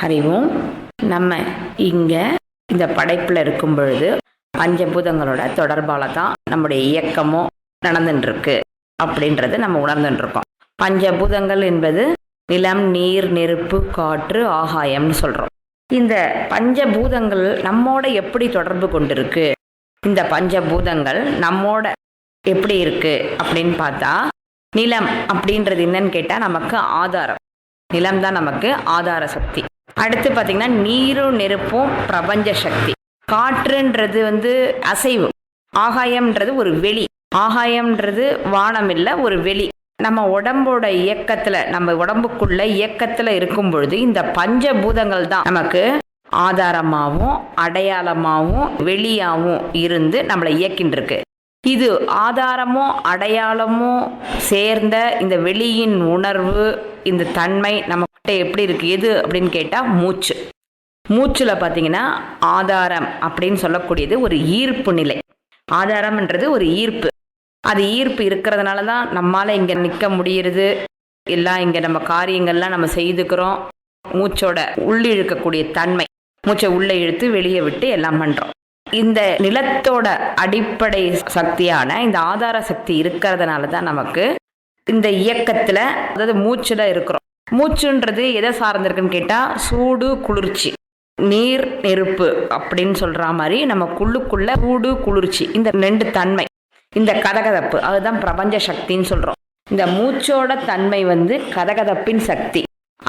அறிவும் நம்ம இங்கே இந்த படைப்பில் இருக்கும் பொழுது பஞ்சபூதங்களோட தொடர்பால் தான் நம்முடைய இயக்கமும் நடந்துட்டுருக்கு அப்படின்றது நம்ம உணர்ந்துட்டுருக்கோம். பஞ்சபூதங்கள் என்பது நிலம், நீர், நெருப்பு, காற்று, ஆகாயம்னு சொல்கிறோம். இந்த பஞ்சபூதங்கள் நம்மோட எப்படி தொடர்பு கொண்டிருக்கு, இந்த பஞ்சபூதங்கள் நம்மோட எப்படி இருக்கு அப்படின்னு பார்த்தா, நிலம் அப்படின்றது என்னன்னு கேட்டால் நமக்கு ஆதாரம். நிலம் தான் நமக்கு ஆதார சக்தி. அடுத்து பார்த்தீங்கன்னா நீரும் நெருப்பும் பிரபஞ்ச சக்தி. காற்றுன்றது அசைவு. ஆகாயம்ன்றது ஒரு வெளி. ஆகாயம்ன்றது வானம் இல்லை, ஒரு வெளி. நம்ம உடம்போட இயக்கத்தில், நம்ம உடம்புக்குள்ள இயக்கத்தில் இருக்கும் பொழுது இந்த பஞ்சபூதங்கள் தான் நமக்கு ஆதாரமாகவும் அடையாளமாகவும் வெளியாகவும் இருந்து நம்மளை இயக்கின்றிருக்கு. இது ஆதாரமும் அடையாளமும் சேர்ந்த இந்த வெளியின் உணர்வு, இந்த தன்மை நம்மகிட்ட எப்படி இருக்கு, எது அப்படின்னு கேட்டால் மூச்சு. மூச்சில் பார்த்தீங்கன்னா ஆதாரம் அப்படின்னு சொல்லக்கூடியது ஒரு ஈர்ப்பு நிலை. ஆதாரம்ன்றது ஒரு ஈர்ப்பு. அது ஈர்ப்பு இருக்கிறதுனால தான் நம்மளால் இங்கே நிற்க முடியுது, எல்லாம் இங்கே நம்ம காரியங்கள்லாம் நம்ம செய்துக்கிறோம். மூச்சோட உள்ளிழுக்கக்கூடிய தன்மை, மூச்சை உள்ளே இழுத்து வெளியே விட்டு எல்லாம் பண்ணுறோம். இந்த நிலத்தோட அடிப்படை சக்தியான இந்த ஆதார சக்தி இருக்கிறதுனால தான் நமக்கு இந்த இயக்கத்தில், அதாவது மூச்சில் இருக்கிறோம். மூச்சுன்றது எதை சார்ந்திருக்குன்னு கேட்டால் சூடு, குளிர்ச்சி. நீர், நெருப்பு அப்படின்னு சொல்கிற மாதிரி நம்ம குள்ளுக்குள்ள சூடு, குளிர்ச்சி, இந்த ரெண்டு தன்மை, இந்த கதகதப்பு, அதுதான் பிரபஞ்ச சக்தின்னு சொல்கிறோம். இந்த மூச்சோட தன்மை கதகதப்பின் சக்தி.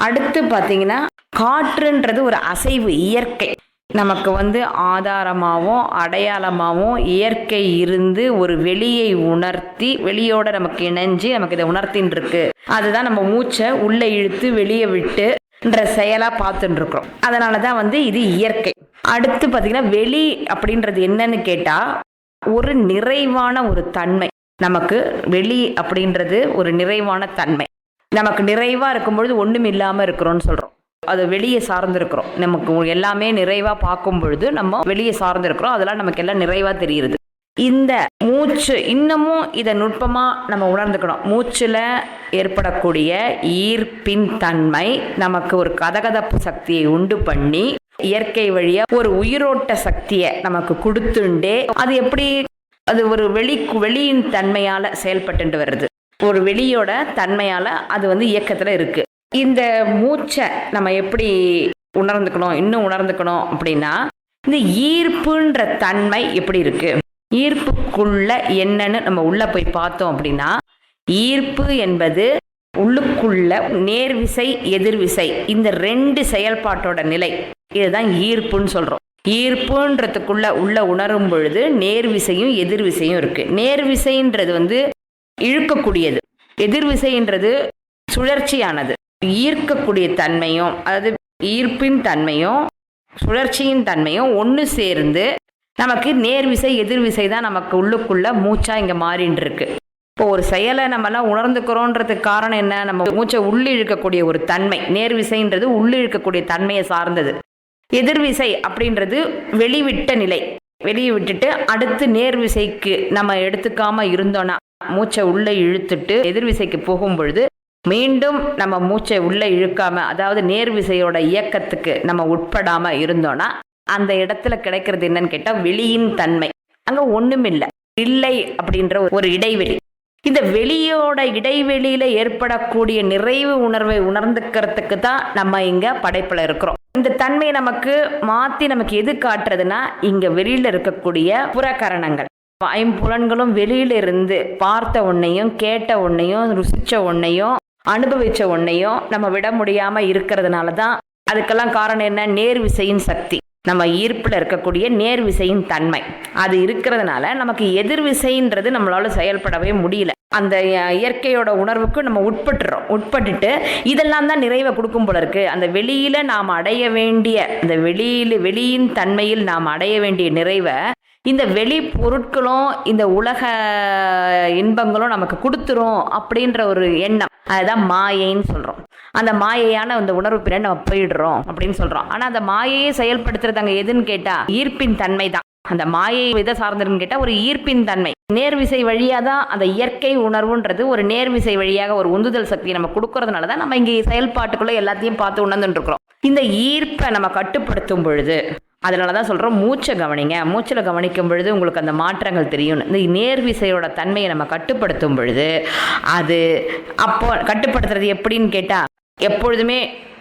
அடுத்து பார்த்தீங்கன்னா காற்றுன்றது ஒரு அசைவு, இயற்கை. நமக்கு ஆதாரமாகவும் அடையாளமாகவும் இயற்கை இருந்து ஒரு வெளியை உணர்த்தி, வெளியோட நமக்கு இணைஞ்சு நமக்கு இதை உணர்த்தின்னு இருக்கு. அதுதான் நம்ம மூச்சை உள்ளே இழுத்து வெளியே விட்டுன்ற செயலாக பார்த்துட்டு இருக்கிறோம். அதனால தான் இது இயற்கை. அடுத்து பார்த்தீங்கன்னா வெளி அப்படின்றது என்னன்னு கேட்டால் ஒரு நிறைவான ஒரு தன்மை. நமக்கு வெளி அப்படின்றது ஒரு நிறைவான தன்மை. நமக்கு நிறைவாக இருக்கும்பொழுது ஒன்றும் இல்லாமல் இருக்கிறோன்னு சொல்கிறோம். அது வெளியே சார்ந்திருக்கிறோம். நமக்கு எல்லாமே நிறைவாக பார்க்கும் பொழுது நம்ம வெளியே சார்ந்திருக்கிறோம். அதெல்லாம் நமக்கு எல்லாம் நிறைவாக தெரியுது. இந்த மூச்சு இன்னமும் இதை நுட்பமாக நம்ம உணர்ந்துக்கணும். மூச்சில் ஏற்படக்கூடிய ஈர்ப்பின் தன்மை நமக்கு ஒரு கதகதப்பு சக்தியை உண்டு பண்ணி இயற்கை வழியாக ஒரு உயிரோட்ட சக்தியை நமக்கு கொடுத்துண்டே, அது எப்படி, அது ஒரு வெளியின் தன்மையால் செயல்பட்டு வருது. ஒரு வெளியோட தன்மையால் அது இயக்கத்தில் இருக்குது. இந்த மூச்சை நம்ம எப்படி உணர்ந்துக்கணும், இன்னும் உணர்ந்துக்கணும் அப்படின்னா, இந்த ஈர்ப்புன்ற தன்மை எப்படி இருக்கு, ஈர்ப்புக்குள்ள என்னன்னு நம்ம உள்ள போய் பார்த்தோம் அப்படின்னா, ஈர்ப்பு என்பது உள்ளுக்குள்ள நேர்விசை, எதிர்விசை, இந்த ரெண்டு செயல்பாட்டோட நிலை. இதுதான் ஈர்ப்புன்னு சொல்றோம். ஈர்ப்புன்றதுக்குள்ள உள்ள உணரும் பொழுது நேர்விசையும் எதிர்விசையும் இருக்கு. நேர்விசைன்றது இழுக்கக்கூடியது, எதிர்விசைன்றது சுழற்சியானது. ஈர்க்கக்கூடிய தன்மையும், அதாவது ஈர்ப்பின் தன்மையும் சுழற்சியின் தன்மையும் ஒன்று சேர்ந்து நமக்கு நேர்விசை எதிர்விசை தான் நமக்கு உள்ளுக்குள்ள மூச்சா இங்கே மாறின்னு இருக்கு. இப்போ ஒரு செயலை நம்மலாம் உணர்ந்துக்கிறோன்றதுக்கு காரணம் என்ன, நம்ம மூச்சை உள்ளிழுக்கக்கூடிய ஒரு தன்மை. நேர்விசைன்றது உள்ளிழுக்கக்கூடிய தன்மையை சார்ந்தது. எதிர்விசை அப்படின்றது வெளிவிட்ட நிலை. வெளியே விட்டுட்டு அடுத்து நேர்விசைக்கு நம்ம எடுத்துக்காம இருந்தோன்னா, மூச்சை உள்ளே இழுத்துட்டு எதிர்விசைக்கு போகும் பொழுது மீண்டும் நம்ம மூச்சை உள்ளே இழுக்காம, அதாவது நேர்விசையோட இயக்கத்துக்கு நம்ம உட்படாம இருந்தோம்னா, அந்த இடத்துல கிடைக்கிறது என்னன்னு கேட்டால் வெளியின் தன்மை. அங்கே ஒன்றுமில்லை, இல்லை அப்படின்ற ஒரு இடைவெளி. இந்த வெளியோட இடைவெளியில ஏற்படக்கூடிய நிறைவு உணர்வை உணர்ந்துக்கிறதுக்கு தான் நம்ம இங்கே படைப்பில் இருக்கிறோம். இந்த தன்மையை நமக்கு மாற்றி நமக்கு எது காட்டுறதுன்னா, இங்கே வெளியில் இருக்கக்கூடிய புறக்கரணங்கள். ஐம்புலன்களும் வெளியில இருந்து பார்த்த ஒன்னையும், கேட்ட ஒன்னையும், ருசிச்ச ஒன்னையும், அனுபவிச்ச ஒன்னையும் நம்ம விட முடியாம இருக்கிறதுனால தான். அதுக்கெல்லாம் காரணம் என்ன, நேர்விசையின் சக்தி. நம்ம ஈர்ப்புல இருக்கக்கூடிய நேர்விசையின் தன்மை அது இருக்கிறதுனால நமக்கு எதிர்விசைன்றது நம்மளால செயல்படவே முடியல. அந்த இயற்கையோட உணர்வுக்கு நம்ம உட்பட்டுட்டு இதெல்லாம் தான் நிறைவை கொடுக்கும் போல இருக்கு. அந்த வெளியில நாம் அடைய வேண்டிய, அந்த வெளியின் தன்மையில் நாம் அடைய வேண்டிய நிறைவை இந்த வெளி பொருட்களும் இந்த உலக இன்பங்களும் நமக்கு கொடுத்துரும் அப்படின்ற ஒரு எண்ணம், அதுதான் மாயைன்னு சொல்றோம். அந்த மாயையான அந்த உணர்வு பின்னாடி நம்ம போயிடுறோம் அப்படின்னு சொல்றோம். ஆனா அந்த மாயையை செயல்படுத்துறது அங்க எதுன்னு கேட்டா ஈர்ப்பின் தன்மை தான். அந்த மாயை எதை சார்ந்திருக்குன்னு கேட்டா ஒரு ஈர்ப்பின் தன்மை. நேர்விசை வழியா தான் அந்த இயற்கை உணர்வுன்றது ஒரு நேர்விசை வழியாக ஒரு உந்துதல் சக்தியை நம்ம கொடுக்கறதுனால தான் நம்ம இங்கே செயல்பாட்டுக்குள்ள எல்லாத்தையும் பார்த்து உணர்ந்துட்டு இருக்கிறோம். இந்த ஈர்ப்பை நம்ம கட்டுப்படுத்தும் பொழுது, அதனால தான் சொல்கிறோம் மூச்சை கவனிங்க. மூச்சில் கவனிக்கும் பொழுது உங்களுக்கு அந்த மாற்றங்கள் தெரியும். இந்த நேர்விசையோட தன்மையை நம்ம கட்டுப்படுத்தும் பொழுது அது அப்போ கட்டுப்படுத்துறது எப்படின்னு கேட்டால், எப்பொழுதுமே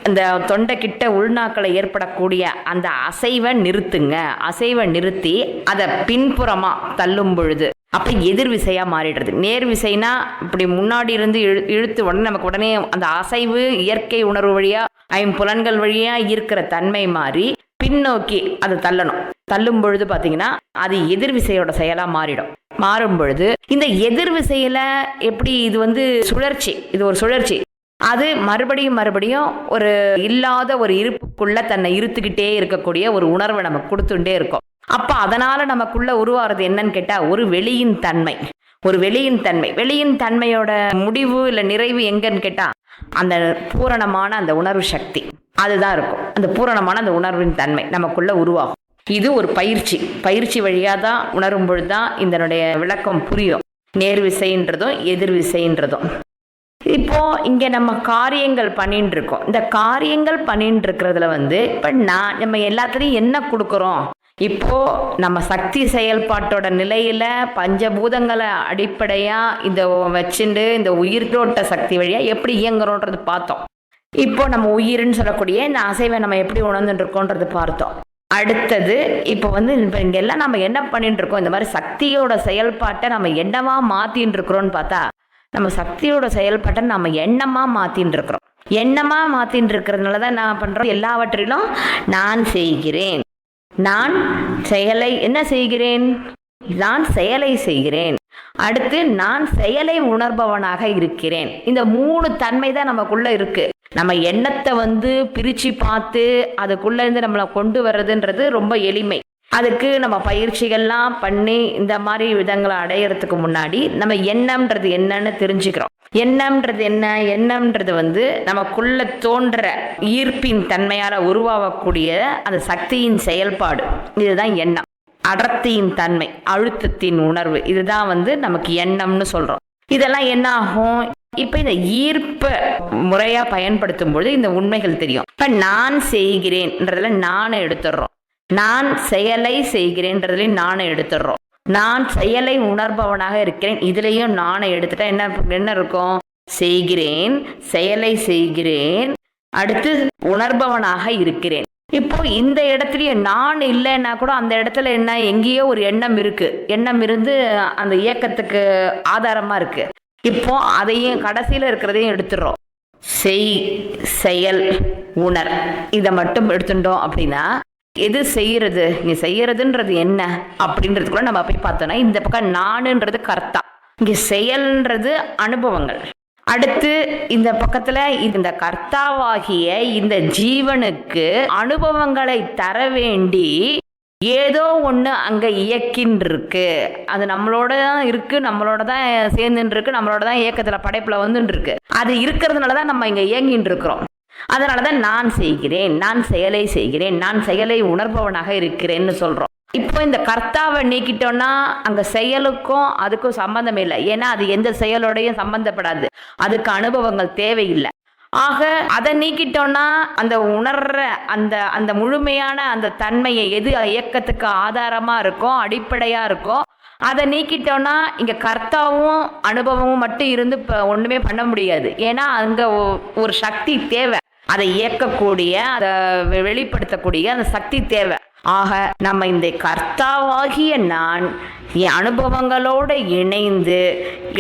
இந்த தொண்டை கிட்ட உள்நாக்களை ஏற்படக்கூடிய அந்த அசைவை நிறுத்துங்க. அசைவை நிறுத்தி அதை பின்புறமாக தள்ளும் பொழுது அப்போ எதிர் விசையாக மாறிடுறது. நேர் விசைனா இப்படி முன்னாடி இருந்து இழுத்து உடனே நமக்கு உடனே அந்த அசைவு இயற்கை உணர்வு வழியாக ஐம்புலன்கள் வழியாக இருக்கிற தன்மை மாறி பின்னோக்கி அதை தள்ளணும். தள்ளும் பொழுது பார்த்தீங்கன்னா அது எதிர் விசையோட செயலாக மாறிடும். மாறும் பொழுது இந்த எதிர் விசையில் எப்படி இது சுழற்சி, இது ஒரு சுழற்சி. அது மறுபடியும் ஒரு இல்லாத ஒரு இருப்புக்குள்ள தன்னை இருத்துக்கிட்டே இருக்கக்கூடிய ஒரு உணர்வை நமக்கு கொடுத்துட்டே இருக்கும். அப்போ அதனால நமக்குள்ள உருவாகிறது என்னன்னு கேட்டால் ஒரு வெளியின் தன்மை. வெளியின் தன்மையோட முடிவு இல்லை நிறைவு எங்கன்னு கேட்டால் அந்த பூரணமான அந்த உணர்வு சக்தி அதுதான் இருக்கும். அந்த பூரணமான அந்த உணர்வின் தன்மை நமக்குள்ள உருவாகும். இது ஒரு பயிற்சி வழியாக தான் உணரும் பொழுது தான் இதனுடைய விளக்கம் புரியும். நேர் விசைன்றதும் எதிர் விசைன்றதும். இப்போ இங்கே நம்ம காரியங்கள் பண்ணிட்டு இருக்கோம். இந்த காரியங்கள் பண்ணிட்டு இருக்கிறதுல இப்போ நம்ம எல்லாத்துலேயும் என்ன கொடுக்குறோம்? இப்போ நம்ம சக்தி செயல்பாட்டோட நிலையில பஞ்சபூதங்களை அடிப்படையா இந்த வச்சுட்டு இந்த உயிர்த்தோட்ட சக்தி வழியா எப்படி இயங்குறோன்றது பார்த்தோம். இப்போ நம்ம உயிர்னு சொல்லக்கூடிய இந்த அசைவை நம்ம எப்படி உணர்ந்துட்டு இருக்கோன்றது பார்த்தோம். அடுத்தது இப்போ இப்போ இங்கெல்லாம் நம்ம என்ன பண்ணிட்டு இருக்கோம்? இந்த மாதிரி சக்தியோட செயல்பாட்டை நம்ம என்னவா மாத்தின்னு இருக்கிறோம்னு பார்த்தா, நம்ம சக்தியோட செயல்பாட்டை நம்ம எண்ணமாக மாற்றின்னு இருக்கிறோம். எண்ணமாக மாற்றின்னு இருக்கிறதுனால தான் என்ன பண்ணுறோம்? எல்லாவற்றிலும் நான் செய்கிறேன், நான் செயலை என்ன செய்கிறேன்? நான் செயலை செய்கிறேன். அடுத்து நான் செயலை உணர்பவனாக இருக்கிறேன். இந்த 3 தன்மை தான் நமக்குள்ள இருக்கு. நம்ம எண்ணத்தை பிரித்து பார்த்து அதுக்குள்ள இருந்து நம்மளை கொண்டு வர்றதுன்றது ரொம்ப எளிமை. அதுக்கு நம்ம பயிற்சிகள்லாம் பண்ணி இந்த மாதிரி விதங்களை அடையிறதுக்கு முன்னாடி நம்ம எண்ணம்ன்றது என்னன்னு தெரிஞ்சுக்கிறோம். எண்ணம்ன்றது நமக்குள்ள தோன்ற ஈர்ப்பின் தன்மையால் உருவாகக்கூடிய அந்த சக்தியின் செயல்பாடு. இதுதான் எண்ணம். அடர்த்தியின் தன்மை, அழுத்தத்தின் உணர்வு, இதுதான் நமக்கு எண்ணம்னு சொல்றோம். இதெல்லாம் என்ன ஆகும்? இப்ப இந்த ஈர்ப்பை முறையா பயன்படுத்தும் பொழுது இந்த உண்மைகள் தெரியும். இப்ப நான் செய்கிறேன்றதுல நானே எடுத்துடுறோம். நான் செயலை செய்கிறேன்றதுலையும் நானே எடுத்துடுறோம். நான் செயலை உணர்பவனாக இருக்கிறேன், இதுலேயும் நானே எடுத்துட்டா என்ன இருக்கும்? செய்கிறேன், செயலை செய்கிறேன், அடுத்து உணர்பவனாக இருக்கிறேன். இப்போ இந்த இடத்துலயே நான் இல்லைன்னா கூட அந்த இடத்துல என்ன, எங்கேயோ ஒரு எண்ணம் இருக்கு. எண்ணம் இருந்து அந்த இயக்கத்துக்கு ஆதாரமா இருக்கு. இப்போ அதையும் கடைசியில இருக்கிறதையும் எடுத்துடுறோம். செய், செயல், உணர், இதை மட்டும் எடுத்துட்டோம் அப்படின்னா எது செய்யறது, இங்க செய்யறதுன்றது என்ன அப்படின்றதுக்குள்ள நம்ம போய் பார்த்தோம்னா இந்த பக்கம் நானுன்றது கர்த்தா, இங்க செயல்ன்றது அனுபவங்கள். அடுத்து இந்த பக்கத்துல இந்த கர்த்தாவாகிய இந்த ஜீவனுக்கு அனுபவங்களை தர வேண்டி ஏதோ ஒன்று அங்கே இயக்கின்னு அது நம்மளோட தான் இருக்கு, நம்மளோட தான் சேர்ந்துட்டு இருக்கு, நம்மளோட தான் இயக்கத்தில் படைப்பில் வந்துட்டு இருக்கு. அது இருக்கிறதுனால தான் நம்ம இங்கே இயங்கின்னு இருக்கிறோம். அதனால தான் நான் செய்கிறேன், நான் செயலை செய்கிறேன், நான் செயலை உணர்பவனாக இருக்கிறேன்னு சொல்கிறோம். இப்போ இந்த கர்த்தாவை நீக்கிட்டோம்னா அங்கே செயலுக்கும் அதுக்கும் சம்பந்தம் இல்லை. ஏன்னா அது எந்த செயலோடையும் சம்பந்தப்படாது, அதுக்கு அனுபவங்கள் தேவையில்லை. ஆக அதை நீக்கிட்டோம்னா அந்த உணர்ற அந்த அந்த முழுமையான அந்த தன்மையை எது இயக்கத்துக்கு ஆதாரமாக இருக்கோ, அடிப்படையாக இருக்கோ, அதை நீக்கிட்டோம்னா இங்கே கர்த்தாவும் அனுபவமும் மட்டும் இருந்து இப்போ ஒன்றுமே பண்ண முடியாது. ஏன்னா அங்கே ஒரு சக்தி தேவை, அதை இயக்கக்கூடிய, அதை வெளிப்படுத்தக்கூடிய அந்த சக்தி தேவை. ஆக நம்ம இந்த கர்த்தாவாகிய நான் என் அனுபவங்களோடு இணைந்து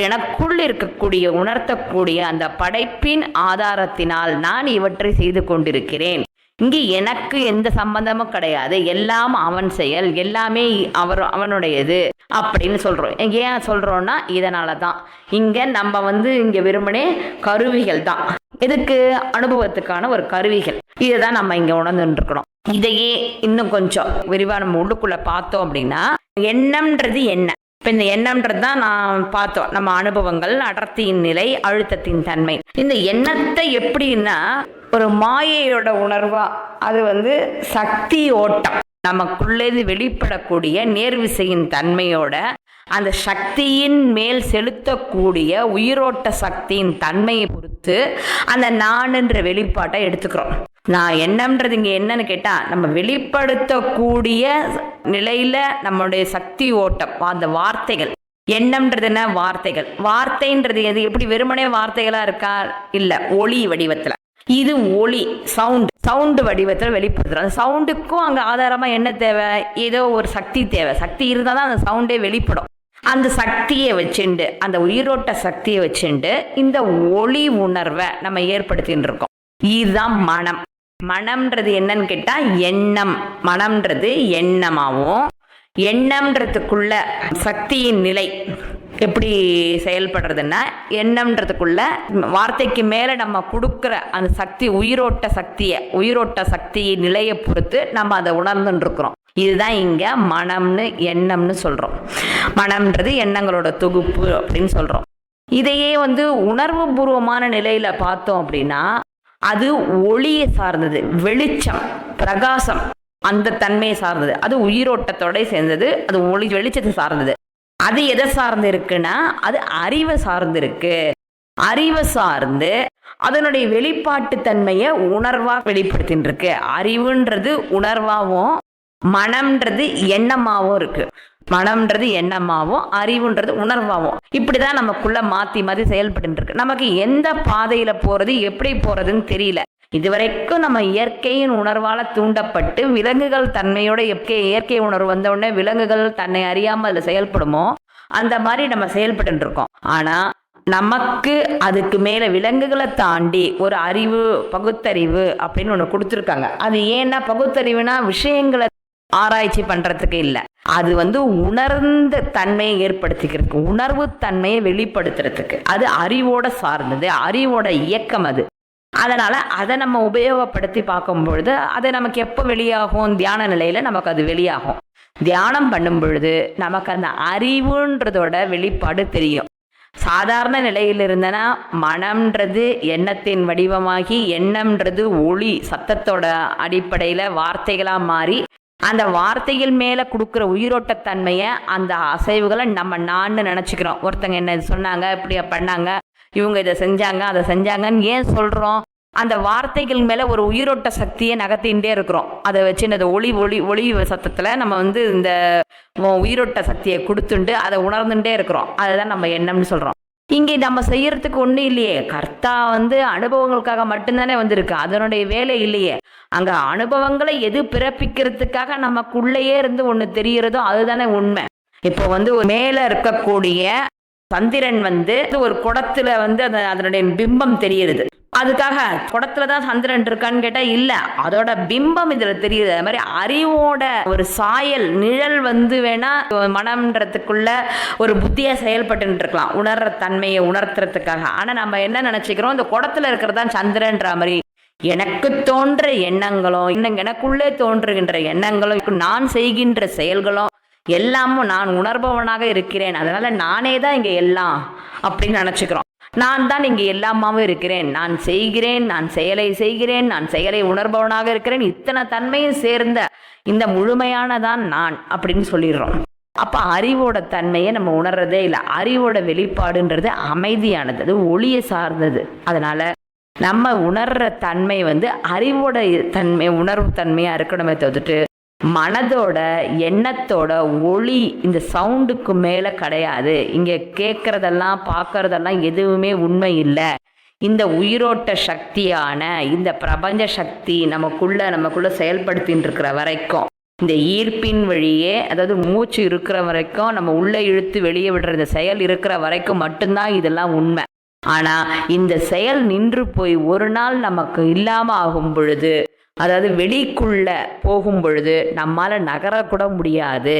எனக்குள் இருக்கக்கூடிய உணர்த்தக்கூடிய அந்த படைப்பின் ஆதாரத்தினால் நான் இவற்றை செய்து கொண்டிருக்கிறேன். இங்கே எனக்கு எந்த சம்பந்தமும் கிடையாது, எல்லாம் அவன் செயல், எல்லாமே அவனுடையது அப்படின்னு சொல்றோம். ஏன் சொல்றோம்னா இதனால தான் இங்க நம்ம இங்க வெறுமனே கருவிகள் தான். எதுக்கு? அனுபவத்துக்கான ஒரு கருவிகள். இதுதான் நம்ம இங்க உணர்ந்துட்டு இருக்கணும். இதையே இன்னும் கொஞ்சம் விரிவா நம்ம உள்ளுக்குள்ள பார்த்தோம் அப்படின்னா எண்ணம்ன்றது என்ன? இப்ப இந்த எண்ணம்ன்றது தான் நான் பார்த்தோம். நம்ம அனுபவங்கள், அடர்த்தியின் நிலை, அழுத்தத்தின் தன்மை. இந்த எண்ணத்தை எப்படின்னா ஒரு மாயையோட உணர்வா, அது சக்தி ஓட்டம், நமக்குள்ளே வெளிப்படக்கூடிய நேர்விசையின் தன்மையோட அந்த சக்தியின் மேல் செலுத்தக்கூடிய உயிரோட்ட சக்தியின் தன்மையை பொறுத்து அந்த நான்ன்ற வெளிப்பாட்டை எடுத்துக்கிறோம். நான் எண்ணம்ன்றது இங்கே என்னன்னு கேட்டால், நம்ம வெளிப்படுத்தக்கூடிய நிலையில் நம்மளுடைய சக்தி ஓட்டம், அந்த வார்த்தைகள். எண்ணம்ன்றது என்ன? வார்த்தைகள். வார்த்தைன்றது எது? எப்படி வெறுமனே வார்த்தைகளாக இருக்கா? இல்லை, ஒளி வடிவத்தில். இது ஒளி, சவுண்டு வடிவத்தில் வெளிப்படுத்துகிறோம். அந்த சவுண்டுக்கும் அங்கே ஆதாரமாக என்ன தேவை? ஏதோ ஒரு சக்தி தேவை. சக்தி இருந்தால் தான் அந்த சவுண்டே வெளிப்படும். அந்த சக்தியை வச்சுண்டு, அந்த உயிரோட்ட சக்தியை வச்சுண்டு இந்த ஒளி உணர்வை நம்ம ஏற்படுத்தின்னு இருக்கோம். இதுதான் மனம். மனம்ன்றது என்னன்னு கேட்டால் எண்ணம். மனம்ன்றது எண்ணமாகவும், எண்ணம்ன்றதுக்குள்ள சக்தியின் நிலை எப்படி செயல்படுறதுன்னா, எண்ணம்ன்றதுக்குள்ள வார்த்தைக்கு மேலே நம்ம கொடுக்குற அந்த சக்தி, உயிரோட்ட சக்தியின் நிலையை பொறுத்து நம்ம அதை உணர்ந்துட்டு இருக்கிறோம். இதுதான் இங்கே மனம்னு எண்ணம்னு சொல்கிறோம். மனம்ன்றது எண்ணங்களோட தொகுப்பு அப்படின்னு சொல்கிறோம். இதையே உணர்வு பூர்வமான நிலையில் பார்த்தோம் அப்படின்னா, அது ஒளியை சார்ந்தது, வெளிச்சம், பிரகாசம், அந்த தன்மையை சார்ந்தது. அது உயிரோட்டத்தோட சேர்ந்தது. அது வெளிச்சத்தை சார்ந்தது. அது எதை சார்ந்து இருக்குன்னா, அது அறிவை சார்ந்து இருக்கு. அறிவை சார்ந்து அதனுடைய வெளிப்பாட்டு தன்மையை உணர்வா வெளிப்படுத்தின்னு இருக்கு. அறிவுன்றது உணர்வாகவும், மனம்ன்றது எண்ணமாகவும் இருக்கு. மனம்ன்றது எண்ணமாகவும், அறிவுன்றது உணர்வாகவும். இப்படிதான் நமக்குள்ள மாத்தி மாத்தி செயல்பட்டு இருக்கு. நமக்கு எந்த பாதையில போறது, எப்படி போறதுன்னு தெரியல. இதுவரைக்கும் நம்ம இயற்கையின் உணர்வால தூண்டப்பட்டு, விலங்குகள் தன்மையோட இயற்கை உணர்வு வந்த உடனே விலங்குகள் தன்னை அறியாம அதுல செயல்படுமோ அந்த மாதிரி நம்ம செயல்பட்டு இருக்கோம். ஆனா நமக்கு அதுக்கு மேல விலங்குகளை தாண்டி ஒரு அறிவு, பகுத்தறிவு அப்படின்னு ஒண்ணு கொடுத்துருக்காங்க. அது ஏன்னா, பகுத்தறிவுனா விஷயங்களை ஆராய்ச்சி பண்றதுக்கு இல்லை, அது உணர்ந்த தன்மையை ஏற்படுத்திக்கிறதுக்கு, உணர்வு தன்மையை வெளிப்படுத்துறதுக்கு. அது அறிவோட சார்ந்தது, அறிவோட இயக்கம் அது. அதனால அதை நம்ம உபயோகப்படுத்தி பார்க்கும் பொழுது அது நமக்கு எப்போ வெளியாகும்? தியான நிலையில நமக்கு அது வெளியாகும். தியானம் பண்ணும் பொழுது நமக்கு அந்த அறிவுன்றதோட வெளிப்பாடு தெரியும். சாதாரண நிலையில் இருந்தனா மனம்ன்றது எண்ணத்தின் வடிவமாகி, எண்ணம்ன்றது ஒளி சத்தத்தோட அடிப்படையில் வார்த்தைகளாக மாறி, அந்த வார்த்தைகள் மேலே கொடுக்குற உயிரோட்டத்தன்மையை, அந்த அசைவுகளை நம்ம நான் நினச்சிக்கிறோம். ஒருத்தங்க என்ன சொன்னாங்க, இப்படி பண்ணாங்க, இவங்க இதை செஞ்சாங்க, அதை செஞ்சாங்கன்னு ஏன் சொல்கிறோம்? அந்த வார்த்தைகள் மேலே ஒரு உயிரோட்ட சக்தியை நகர்த்திகிட்டே இருக்கிறோம். அதை வச்சு இந்த ஒளி சத்தத்தில் நம்ம இந்த உயிரோட்ட சக்தியை கொடுத்துண்டு அதை உணர்ந்துட்டே இருக்கிறோம். அதுதான் நம்ம எண்ணம்னு சொல்கிறோம். இங்கே நம்ம செய்யறதுக்கு ஒன்றும் இல்லையே. கர்த்தா அனுபவங்களுக்காக மட்டும்தானே வந்திருக்கு, அதனுடைய வேலை இல்லையே. அங்கே அனுபவங்களை எது பிறப்பிக்கிறதுக்காக நமக்குள்ளேயே இருந்து ஒன்று தெரிகிறதோ அதுதானே உண்மை. இப்போ மேலே இருக்கக்கூடிய சந்திரன் ஒரு குடத்துல அதனுடைய பிம்பம் தெரியுது. அதுக்காக குடத்துல தான் சந்திரன் இருக்கான்னு கேட்டா இல்ல, அதோட பிம்பம் இதுல தெரியுது. அது மாதிரி அறிவோட ஒரு சாயல், நிழல் வேணா மனம்ன்றதுக்குள்ள ஒரு புத்தியா செயல்பட்டு இருக்கலாம், உணர்ற தன்மையை உணர்த்துறதுக்காக. ஆனா நம்ம என்ன நினைச்சுக்கிறோம், இந்த குடத்துல இருக்கிறதான் சந்திரன்ற மாதிரி. எனக்கு தோன்ற எண்ணங்களும், எனக்குள்ளே தோன்றுகின்ற எண்ணங்களும், நான் செய்கின்ற செயல்களும் எல்லாமும் நான் உணர்பவனாக இருக்கிறேன். அதனால நானே தான் இங்க எல்லாம் அப்படின்னு நினைச்சுக்கிறோம். நான் தான் இங்க எல்லாமாவும் இருக்கிறேன், நான் செய்கிறேன், நான் செயலை செய்கிறேன், நான் செயலை உணர்பவனாக இருக்கிறேன். இத்தனை தன்மையும் சேர்ந்த இந்த முழுமையானதான் நான் அப்படின்னு சொல்லிடுறோம். அப்ப அறிவோட தன்மையை நம்ம உணர்றதே இல்லை. அறிவோட வெளிப்பாடுன்றது அமைதியானது, அது ஒளியை சார்ந்தது. அதனால நம்ம உணர்ற தன்மை அறிவோட தன்மை, உணர்வு தன்மையா இருக்கணுமே தவிர்த்துட்டு மனதோட எண்ணத்தோட ஒளி இந்த சவுண்டுக்கு மேலே கிடையாது. இங்கே கேட்குறதெல்லாம் பார்க்கறதெல்லாம் எதுவுமே உண்மை இல்லை. இந்த உயிரோட்ட சக்தியான இந்த பிரபஞ்ச சக்தி நமக்குள்ள செயல்படுத்தின்னு இருக்கிற வரைக்கும், இந்த ஈர்ப்பின் வழியே, அதாவது மூச்சு இருக்கிற வரைக்கும், நம்ம உள்ளே இழுத்து வெளியே விடுற இந்த செயல் இருக்கிற வரைக்கும் மட்டும்தான் இதெல்லாம் உண்மை. ஆனால் இந்த செயல் நின்று போய் ஒரு நாள் நமக்கு இல்லாமல் ஆகும் பொழுது, அதாவது வெளிக்குள்ள போகும் பொழுது நம்மால நகரக்கூட முடியாது.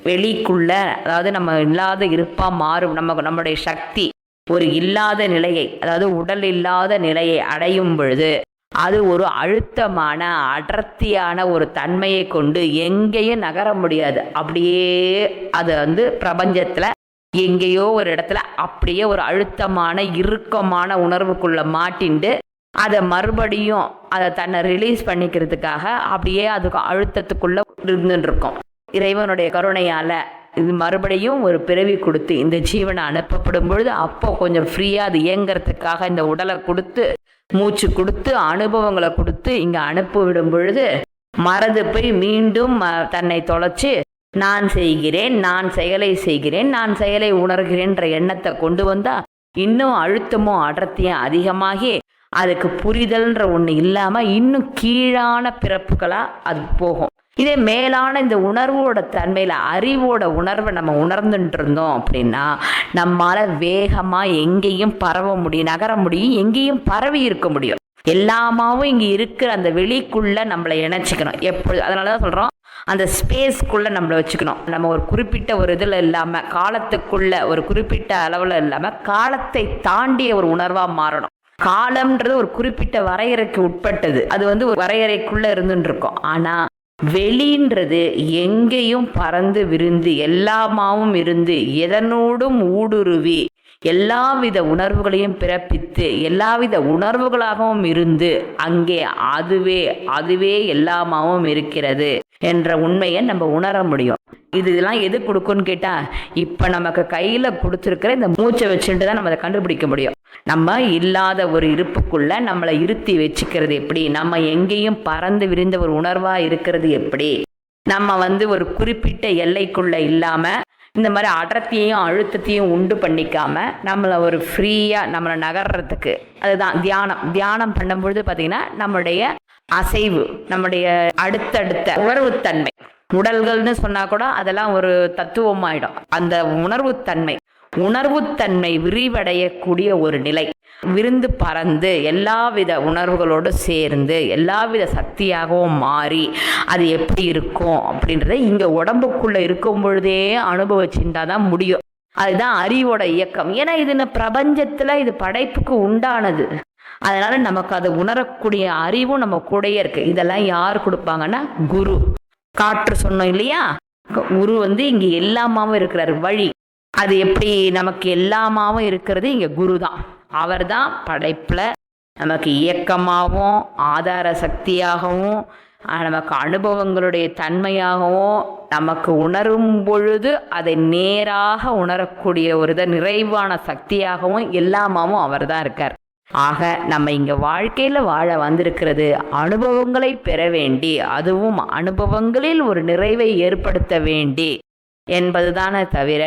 வெளிக்குள்ள அதாவது நம்ம இல்லாத இருப்பா மாறும். நம்மளுடைய சக்தி ஒரு இல்லாத நிலையை, அதாவது உடல் இல்லாத நிலையை அடையும் பொழுது அது ஒரு அழுத்தமான அடர்த்தியான ஒரு தன்மையை கொண்டு எங்கேயும் நகர முடியாது. அப்படியே அது பிரபஞ்சத்துல எங்கேயோ ஒரு இடத்துல அப்படியே ஒரு அழுத்தமான இறுக்கமான உணர்வுக்குள்ள மாட்டிண்டு அதை மறுபடியும் அதை தன்னை ரிலீஸ் பண்ணிக்கிறதுக்காக அப்படியே அதுக்கு அழுத்தத்துக்குள்ள இருந்துட்டு இருக்கோம். இறைவனுடைய கருணையால இது மறுபடியும் ஒரு பிறவி கொடுத்து இந்த ஜீவனை அனுப்பப்படும் பொழுது அப்போ கொஞ்சம் ஃப்ரீயாக அது இயங்கிறதுக்காக இந்த உடலை கொடுத்து மூச்சு கொடுத்து அனுபவங்களை கொடுத்து இங்க அனுப்பி விடும் பொழுது மறந்து போய் மீண்டும் தன்னை தொலைச்சு நான் செய்கிறேன், நான் செயலை செய்கிறேன், நான் செயலை உணர்கிறேன்ற எண்ணத்தை கொண்டு வந்தா இன்னும் அழுத்தமும் அடர்த்தியும் அதிகமாகி அதுக்கு புரிதல்ன்ற ஒன்று இல்லாமல் இன்னும் கீழான பிறப்புகளாக அது போகும். இதே மேலான இந்த உணர்வோட தன்மையில் அறிவோட உணர்வை நம்ம உணர்ந்துட்டு இருந்தோம் அப்படின்னா நம்மளால் வேகமாக எங்கேயும் பரவ முடியும், நகர முடியும், எங்கேயும் பரவி இருக்க முடியும். எல்லாமாவும் இங்கே இருக்கிற அந்த வெளிக்குள்ளே நம்மளை இணைச்சிக்கணும் எப்பொழுது. அதனால தான் சொல்கிறோம், அந்த ஸ்பேஸ்க்குள்ளே நம்மளை வச்சுக்கணும். நம்ம ஒரு குறிப்பிட்ட ஒரு இதில் இல்லாமல் காலத்துக்குள்ள ஒரு குறிப்பிட்ட அளவில் இல்லாமல் காலத்தை தாண்டிய ஒரு உணர்வாக மாறணும். காலம்ன்றது ஒரு குறிப்பிட்ட வரையறைக்கு உட்பட்டது, அது ஒரு வரையறைக்குள்ளே இருந்துட்டு இருக்கோம். ஆனால் வெளின்றது எங்கேயும் பறந்து விரிந்து எல்லாமாவும் இருந்து எதனோடும் ஊடுருவி எல்லாவித உணர்வுகளையும் பிறப்பித்து எல்லாவித உணர்வுகளாகவும் இருந்து அங்கே அதுவே எல்லாமாவும் இருக்கிறது என்ற உண்மையை நம்ம உணர முடியும். இதெல்லாம் எது கொடுக்குன்னு கேட்டால் இப்போ நமக்கு கையில் கொடுத்துருக்கிற இந்த மூச்சை வச்சுட்டு தான் நம்ம அதை கண்டுபிடிக்க முடியும். நம்ம இல்லாத ஒரு இருப்புக்குள்ள நம்மளை இருத்தி வச்சுக்கிறது எப்படி, நம்ம எங்கேயும் பறந்து விரிந்த ஒரு உணர்வாக இருக்கிறது எப்படி, நம்ம ஒரு குறிப்பிட்ட எல்லைக்குள்ள இல்லாமல் இந்த மாதிரி அடர்த்தியையும் அழுத்தத்தையும் உண்டு பண்ணிக்காம நம்மளை ஒரு ஃப்ரீயாக நம்மளை நகர்றதுக்கு அதுதான் தியானம் பண்ணும்பொழுது பார்த்திங்கன்னா நம்முடைய அசைவு, நம்முடைய அடுத்தடுத்த உணர்வுத்தன்மை, உடல்கள்னு சொன்னால் கூட அதெல்லாம் ஒரு தத்துவமாயிடும். அந்த உணர்வுத்தன்மை விரிவடையக்கூடிய ஒரு நிலை, விருந்து பறந்து எல்லாவித உணர்வுகளோடு சேர்ந்து எல்லாவித சக்தியாகவும் மாறி அது எப்படி இருக்கும் அப்படின்றத இங்கே உடம்புக்குள்ளே இருக்கும் பொழுதே அனுபவிச்சுட்டா தான் முடியும். அதுதான் அறிவோட இயக்கம். ஏன்னா இது பிரபஞ்சத்தில் இது படைப்புக்கு உண்டானது. அதனால நமக்கு அதை உணரக்கூடிய அறிவும் நம்ம கூடயே இருக்கு. இதெல்லாம் யார் கொடுப்பாங்கன்னா குரு. காற்று சொன்னோம் இல்லையா, குரு இங்கே எல்லாமாவும் இருக்கிறார் வழி. அது எப்படி நமக்கு எல்லாமாவும் இருக்கிறது இங்கே குரு தான். அவர் தான் படைப்பில் நமக்கு இயக்கமாகவும் ஆதார சக்தியாகவும் நமக்கு அனுபவங்களுடைய தன்மையாகவும் நமக்கு உணரும் பொழுது அதை நேராக உணரக்கூடிய ஒரு நிறைவான சக்தியாகவும் எல்லாமாவும் அவர் தான் இருக்கார். ஆக நம்ம இங்கே வாழ்க்கையில் வாழ வந்திருக்கிறது அனுபவங்களை பெற வேண்டி, அதுவும் அனுபவங்களில் ஒரு நிறைவை ஏற்படுத்த வேண்டி என்பதுதானே தவிர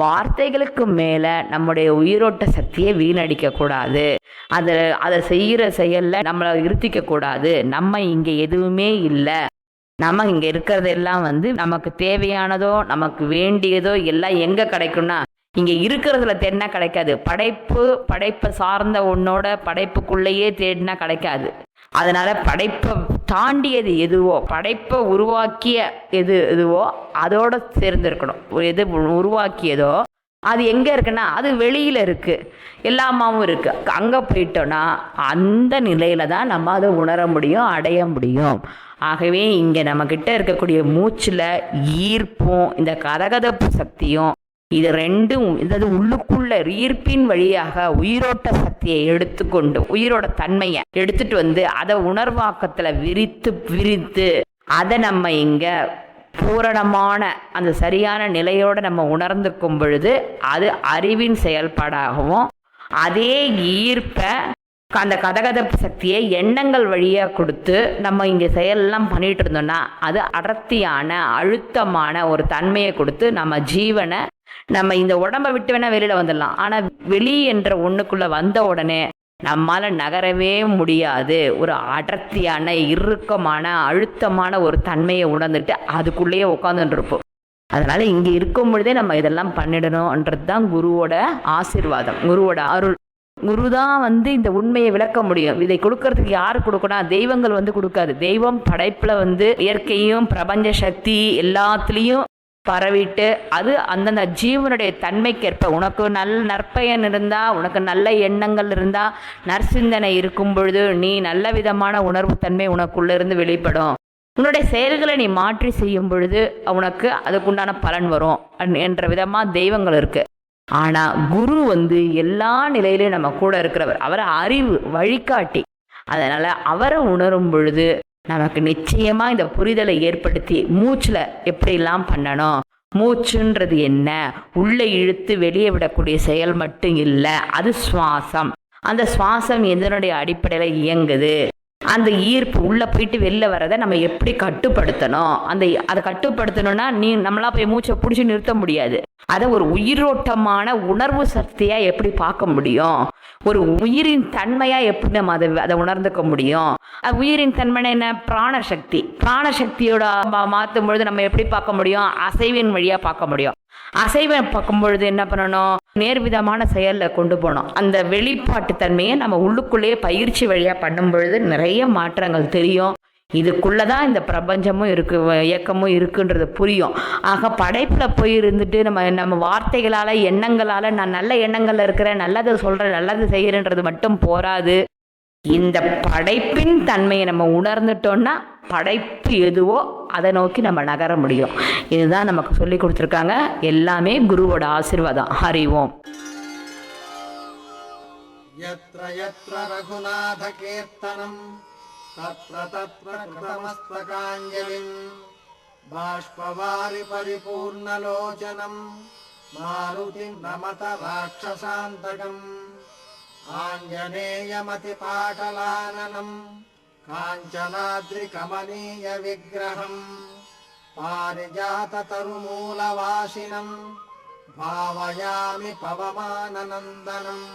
வார்த்தைகளுக்கு மேலே நம்முடைய உயிரோட்ட சக்தியை வீணடிக்கக்கூடாது. அதை செய்கிற செயலில் நம்மளை இருத்திக்கக்கூடாது. நம்ம இங்கே எதுவுமே இல்லை, நம்ம இங்கே இருக்கிறதெல்லாம் நமக்கு தேவையானதோ நமக்கு வேண்டியதோ எல்லாம் எங்கே கிடைக்கும்னா இங்கே இருக்கிறதுல தேடினா கிடைக்காது. படைப்பை சார்ந்த ஒன்னோட படைப்புக்குள்ளேயே தேடினா கிடைக்காது. அதனால படைப்பை தாண்டியது எதுவோ, படைப்பை உருவாக்கிய எதுவோ அதோட சேர்ந்துருக்கணும். எது உருவாக்கியதோ அது எங்கே இருக்குன்னா அது வெளியில் இருக்குது, எல்லாமாவும் இருக்குது. அங்கே போயிட்டோன்னா அந்த நிலையில தான் நம்ம அதை உணர முடியும், அடைய முடியும். ஆகவே இங்கே நம்மக்கிட்ட இருக்கக்கூடிய மூச்சில் ஈர்ப்பும் இந்த கதகதப்பு சக்தியும் இது ரெண்டும் உள்ளுக்குள்ள ஈர்ப்பின் வழியாக உயிரோட்ட சக்தியை எடுத்துக்கொண்டு உயிரோட தன்மையை எடுத்துட்டு அதை உணர்வாக்கத்தில் விரித்து அதை நம்ம இங்கே பூரணமான அந்த சரியான நிலையோடு நம்ம உணர்ந்துக்கும் பொழுது அது அறிவின் செயல்பாடாகவும் அதே ஈர்ப்பை அந்த கதகதப்பு சக்தியை எண்ணங்கள் வழியாக கொடுத்து நம்ம இங்கே செயலெல்லாம் பண்ணிட்டு இருந்தோம்னா அது அடர்த்தியான அழுத்தமான ஒரு தன்மையை கொடுத்து நம்ம ஜீவனை நம்ம இந்த உடம்பை விட்டு வேணால் வெளியில் வந்துடலாம். ஆனால் வெளி என்ற ஒன்றுக்குள்ளே வந்த உடனே நம்மால் நகரவே முடியாது. ஒரு அடர்த்தியான இறுக்கமான அழுத்தமான ஒரு தன்மையை உணர்ந்துட்டு அதுக்குள்ளேயே உட்காந்துட்டு இருப்போம். அதனால் இங்கே இருக்கும் பொழுதே நம்ம இதெல்லாம் பண்ணிடணும்ன்றது தான் குருவோட ஆசீர்வாதம், குருவோட அருள். குரு தான் இந்த உண்மையை விளக்க முடியும். இதை கொடுக்கறதுக்கு யார் கொடுக்கணும்? தெய்வங்கள் கொடுக்காது. தெய்வம் படைப்பில் இயற்கையும் பிரபஞ்ச சக்தி எல்லாத்துலேயும் பரவிட்டு அது அந்தந்த ஜீவனுடைய தன்மைக்கேற்ப உனக்கு நற்பயன் இருந்தால், உனக்கு நல்ல எண்ணங்கள் இருந்தால், நற்சிந்தனை இருக்கும் பொழுது நீ நல்ல விதமான உணர்வு தன்மை உனக்குள்ளேருந்து வெளிப்படும். உன்னுடைய செயல்களை நீ மாற்றி செய்யும் பொழுது உனக்கு அதுக்குண்டான பலன் வரும் என்ற விதமாக தெய்வங்கள் இருக்குது. ஆனால் குரு எல்லா நிலையிலையும் நம்ம கூட இருக்கிறவர். அவர் அறிவு வழிகாட்டி. அதனால் அவரை உணரும் பொழுது நமக்கு நிச்சயமாக இந்த புரிதலை ஏற்படுத்தி மூச்சில் எப்படிலாம் பண்ணணும், மூச்சுன்றது என்ன, உள்ளே இழுத்து வெளியே விடக்கூடிய செயல் மட்டும் இல்லை, அது சுவாசம். அந்த சுவாசம் எதனுடைய அடிப்படையில் இயங்குது, அந்த ஈர்ப்பு உள்ள போயிட்டு வெளில வரதை நம்ம எப்படி கட்டுப்படுத்தணும், அதை கட்டுப்படுத்தணும்னா நம்மளா போய் மூச்சை பிடிச்சி நிறுத்த முடியாது. அதை ஒரு உயிரோட்டமான உணர்வு சக்தியா எப்படி பார்க்க முடியும், ஒரு உயிரின் தன்மையா எப்படி நம்ம அதை உணர்ந்துக்க முடியும். உயிரின் தன்மை என்ன? பிராணசக்தி. பிராணசக்தியோட மாற்றும் பொழுது நம்ம எப்படி பார்க்க முடியும்? அசைவின் வழியா பார்க்க முடியும். அசைவை பார்க்கும் பொழுது என்ன பண்ணணும்? நேர்விதமான செயலில் கொண்டு போனோம். அந்த வெளிப்பாட்டு தன்மையை நம்ம உள்ளுக்குள்ளேயே பயிற்சி வழியாக பண்ணும் பொழுது நிறைய மாற்றங்கள் தெரியும். இதுக்குள்ளதான் இந்த பிரபஞ்சமும் இருக்கு, இயக்கமும் இருக்குன்றது புரியும். ஆக படைப்பில் போய் இருந்துட்டு நம்ம வார்த்தைகளால் எண்ணங்களால் நான் நல்ல எண்ணங்களில் இருக்கிறேன், நல்லது சொல்கிறேன், நல்லது செய்கிறேன்றது மட்டும் போராது. இந்த படைப்பின் தன்மையை நம்ம உணர்ந்துட்டோம்னா படைப்பு எதுவோ அதை நோக்கி நம்ம நகர முடியும். இதுதான் நமக்கு சொல்லி கொடுத்துருக்காங்க. எல்லாமே குருவோட ஆசீர்வாதம். ஹரிவோம். யத்ர யத்ர ரகுநாத கீர்த்தனம் தத்ர தத்ர கிருதமஸ்தகாஞ்சலிம் பாஷ்பவாரி பரிபூர்ணலோச்சனம் மாருதிம் நமத ராட்சசாந்தகம் ஆஞ்சநேயமதிபாடலானனம் காஞ்சனாத்ரிகமனீய விக்கிரகம் பாரிஜாததருமூலவாசினம் பாவயாமி பவமானநந்தனம்.